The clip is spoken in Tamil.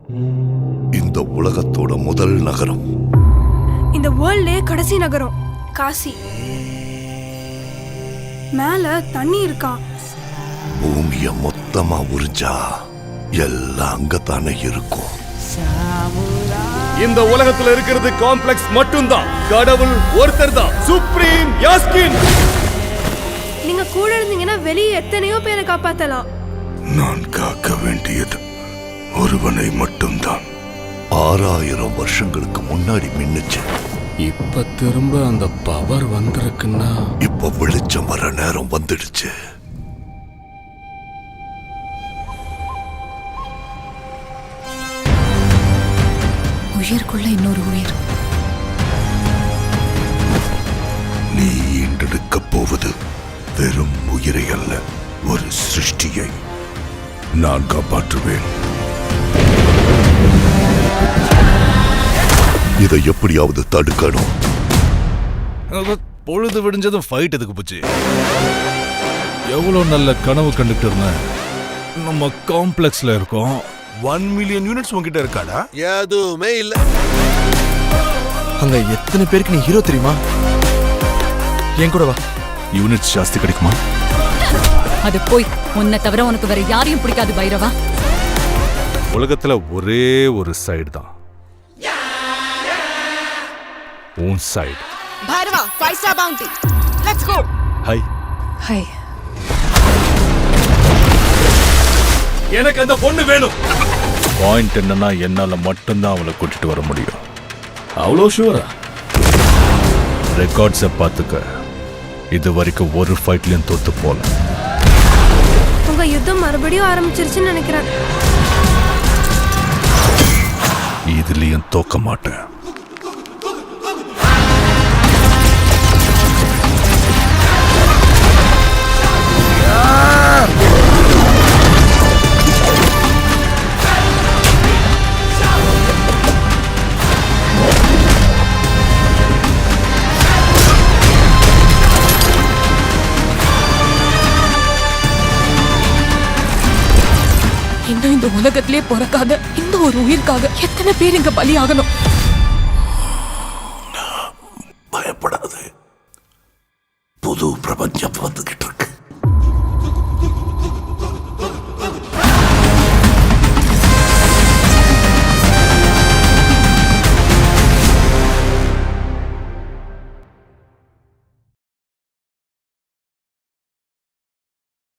இந்த உலகத்தோட முதல் நகரம், இந்த வேர்ல்ட்லயே கடைசி நகரம் காசி. மேல தண்ணி இருக்கா? பூமிய மொத்தமா உறிஞ்சா எல்லாம் அங்கத்தானே இருக்கும். இந்த உலகத்துல இருக்கிறது காம்ப்ளெக்ஸ் மட்டும்தான். கடவுள் ஒருத்தர் தான், சுப்ரீம் யாஸ்கின். நீங்க கூட இருந்தீங்கன்னா வெளியே எத்தனையோ பேரை காப்பாத்தலாம். நான் காக்க வேண்டியது ஒருவனை மட்டும்தான். 6000 வருஷங்களுக்கு முன்னாடி மின்னுச்சு. இப்ப திரும்ப அந்த பவர் வந்திருக்குன்னா இப்ப வெளிச்சம் வர நேரம் வந்துடுச்சு. உயிருக்குள்ள இன்னொரு உயிர். நீ ஈண்டெடுக்க போவது வெறும் உயிரை அல்ல, ஒரு சிருஷ்டியை. நான் காப்பாற்றுவேன். இதை எப்படியாவது தடுக்கணும். பொழுது விடிஞ்சதும் ஃபைட் எதுக்கு போச்சு? எவ்வளவு நல்ல கனவு கண்டுட்டு இருந்தேன். நம்ம காம்ப்ளெக்ஸ்ல இருக்கோம். 1 மில்லியன் யூனிட்ஸ் உங்ககிட்ட இருக்காடா? எதுவுமே இல்ல. அங்க எத்தனை பேருக்கு நீ ஹீரோ தெரியுமா? என் கூட வா. யூனிட்ஸ் ஜாஸ்தி கிடைக்குமா? அது போய் உன்னை தவிர உனக்கு வேற யாரையும் பிடிக்காது பைரவா. உலகத்துல ஒரே ஒரு சைடு தான், உன் side. Bhairava 5 star bounty. Let's go. Hi hi. எனக்கு அந்த பொண்ணு வேணும். பாயிண்ட் என்னன்னா, என்னால மட்டும்தான் அவளை கூட்டிட்டு வர முடியும். அவ்வளோ ஷூரா? ரெக்கார்ட்ஸை பார்த்துக்க. இது வரைக்கும் ஒரு ஃபைட்லயும் தோத்து போல. உங்க யுத்தம் மறுபடியும் ஆரம்பிச்சிருச்சுன்னு நினைக்கிறேன். இதுலயும் தோக்க மாட்டேன். இன்னும் இந்த உலகத்திலே பிறக்காத இந்த ஒரு உயிருக்காக எத்தனை பேர் இங்க பலியாகணும்? பயப்படாது, புது பிரபஞ்சம் வந்துகிட்டு